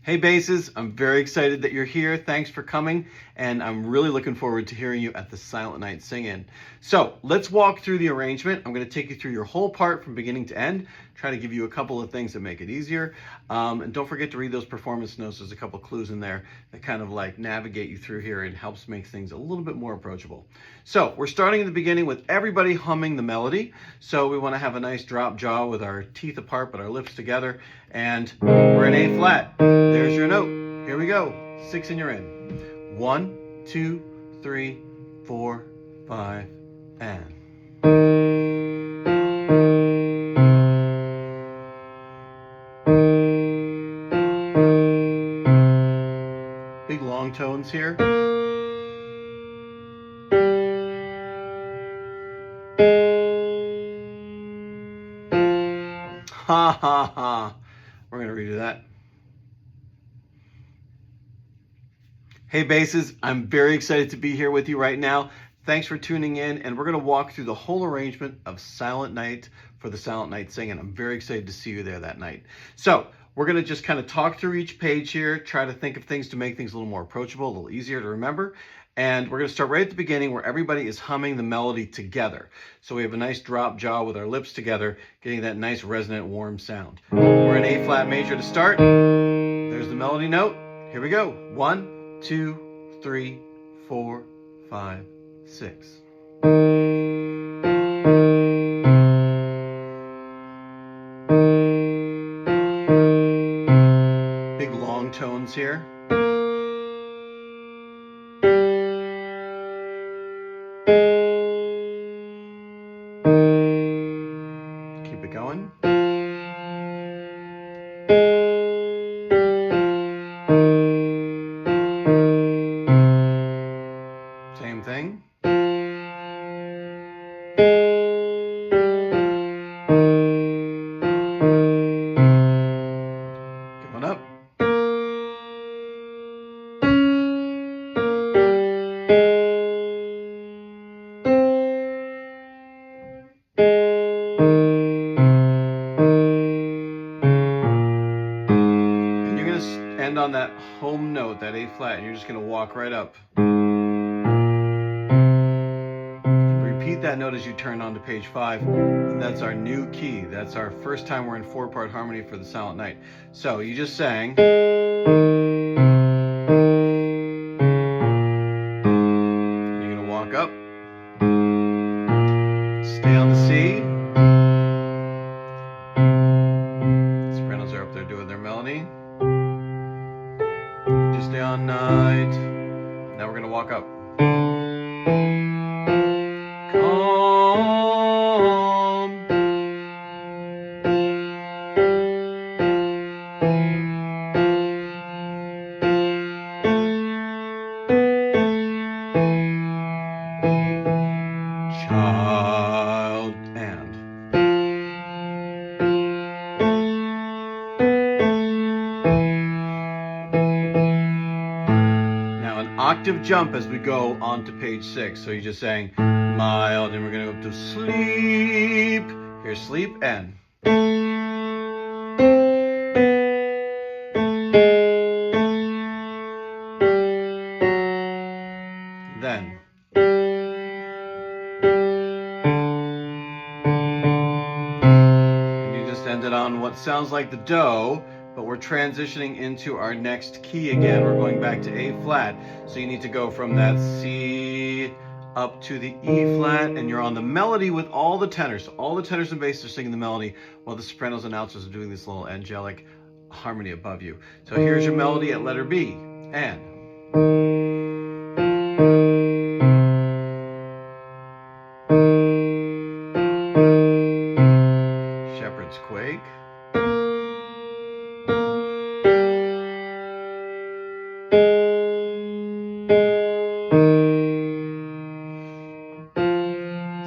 Hey basses, I'm very excited that you're here. Thanks for coming, and I'm really looking forward to hearing you at the Silent Night Sing-In. So let's walk through the arrangement. I'm going to take you through your whole part from beginning to end, try to give you a couple of things that make it easier. And don't forget to read those performance notes. There's a couple clues in there that kind of like navigate you through here and helps make things a little bit more approachable. So we're starting in the beginning with everybody humming the melody. So we want to have a nice drop jaw with our teeth apart but our lips together, and we're in A flat. There's your note. Here we go. 6 and you're in. 1, 2, 3, 4, 5, and. Big long tones here. Ha ha ha. We're going to redo that. Hey basses, I'm very excited to be here with you right now. Thanks for tuning in, and we're going to walk through the whole arrangement of Silent Night for the Silent Night Sing-In. I'm very excited to see you there that night. So we're going to just kind of talk through each page here, try to think of things to make things a little more approachable, a little easier to remember. And we're going to start right at the beginning where everybody is humming the melody together. So we have a nice drop jaw with our lips together, getting that nice resonant warm sound. We're in A flat major to start. There's the melody note. Here we go. 1, 2, 3, 4, 5, 6. Big long tones here. Keep it going. Same thing. Give one up. And you're going to end on that home note, that A flat, and you're just going to walk right up. Repeat that note as you turn on to page 5. And that's our new key. That's our first time we're in 4-part harmony for the Silent Night. So you just sang. You're going to walk up. Stay on the C. Sopranos are up there doing their melody. Just stay on night. Now we're going to walk up. Child and. Now an octave jump as we go on to page 6. So you just sang mild, and we're going to go up to sleep. Here's sleep and. Then. Ended on what sounds like the do, but we're transitioning into our next key again. We're going back to A flat. So you need to go from that C up to the E flat, and you're on the melody with all the tenors. So all the tenors and basses are singing the melody while the sopranos and altos are doing this little angelic harmony above you. So here's your melody at letter B. And. Shepherd's Quake.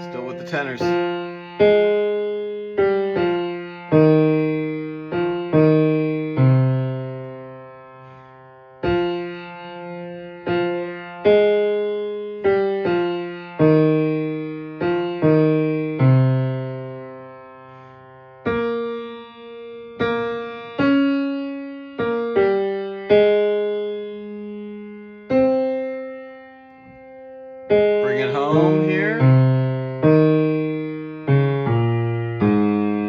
Still with the tenors. Bring it home here.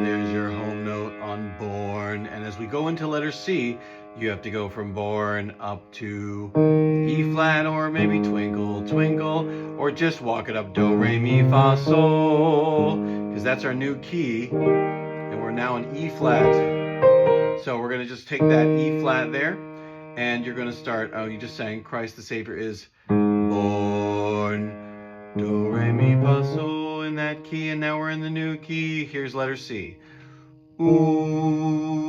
There's your home note on born. And as we go into letter C, you have to go from born up to E flat, or maybe twinkle, twinkle, or just walk it up do, re, mi, fa, sol, because that's our new key, and we're now in E flat. So we're going to just take that E flat there, and you're going to start, you just sang Christ the Savior is born, do, re, mi, fa, sol in that key, and now we're in the new key. Here's letter C. Ooh.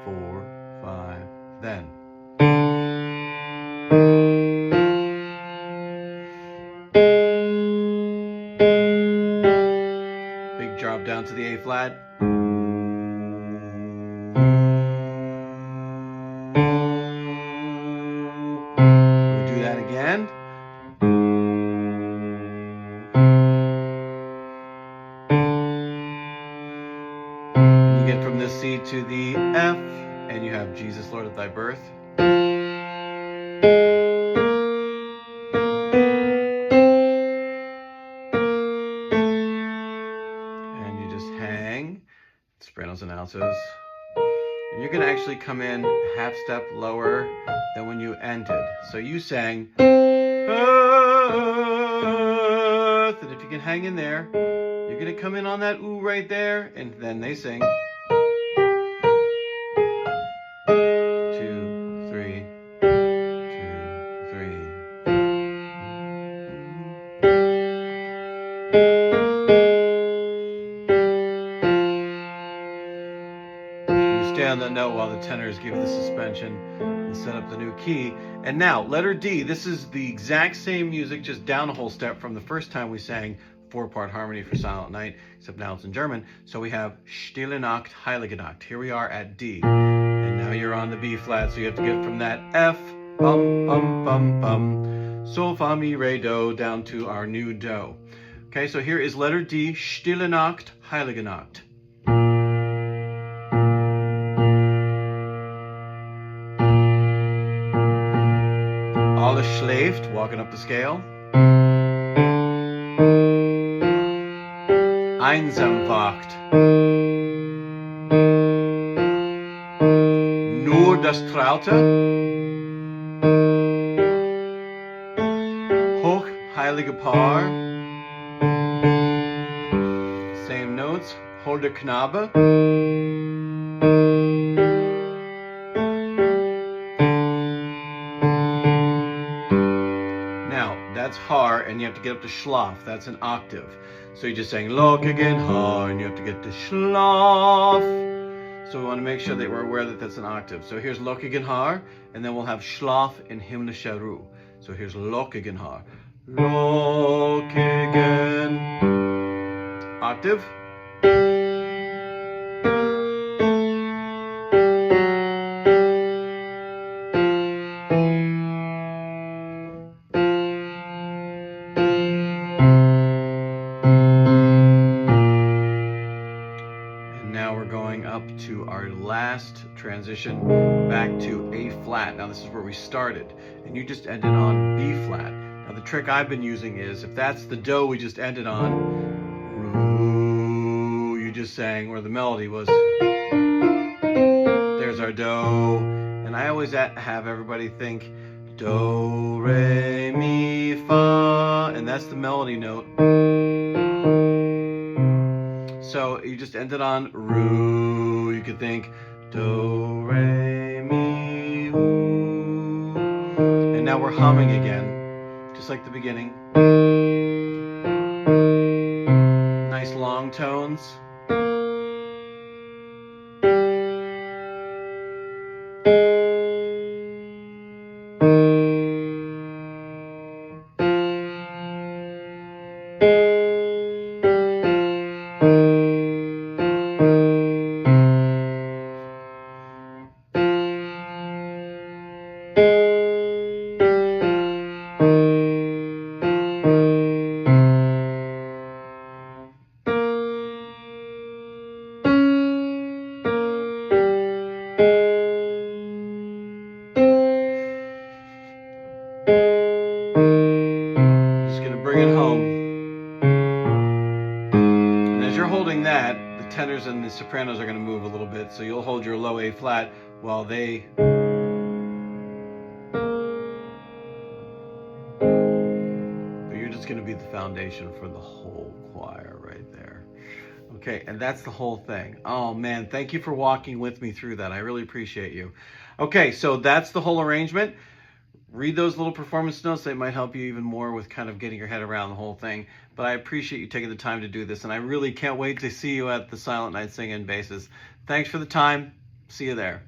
4, 5, then. Big drop down to the A flat. We do that again. And you get from the C to the F. And you have Jesus, Lord of thy birth. And you just hang, sopranos and altos. And you're going to actually come in half step lower than when you ended. So you sang earth, and if you can hang in there, you're going to come in on that ooh right there, and then they sing. 2, 3, 2, 3. You stay on that note while the tenors give the suspension and set up the new key. And now, letter D. This is the exact same music, just down a whole step from the first time we sang 4-part harmony for Silent Night, except now it's in German. So we have Stille Nacht, Heilige Nacht. Here we are at D. And now you're on the B flat, so you have to get from that F, bum, bum, bum, bum, sol, fa, mi, re, do, down to our new do. Okay, so here is letter D, Stille Nacht, Heilige Nacht. Alles schläft, walking up the scale. Einsam wacht. Nur das Traute. Hoch, heilige Paar. Same notes. Holder Knabe. Now, that's Har, and you have to get up to Schlaf. That's an octave. So you're just saying Lokigen Har, and you have to get to Schlaf. So we want to make sure that we're aware that that's an octave. So here's Lokigen Har, and then we'll have Schlaf in Himmlische Ruhe. So here's Lokigen Har. Lokigen. Octave. Now we're going up to our last transition back to A flat. Now this is where we started, and you just ended on B flat. Now the trick I've been using is, if that's the do we just ended on, you just sang where the melody was. There's our do, and I always have everybody think do, re, mi, fa, and that's the melody note. So you just ended on Ru. You could think Do, Re, Mi, Ru. And now we're humming again, just like the beginning. Nice long tones. Just going to bring it home. And as you're holding that, the tenors and the sopranos are going to move a little bit, so you'll hold your low A flat while they... But you're just going to be the foundation for the whole choir right there. Okay, and that's the whole thing. Oh man, thank you for walking with me through that. I really appreciate you. Okay, so that's the whole arrangement. Read those little performance notes. They might help you even more with kind of getting your head around the whole thing. But I appreciate you taking the time to do this, and I really can't wait to see you at the Silent Night Sing-In basis. Thanks for the time. See you there.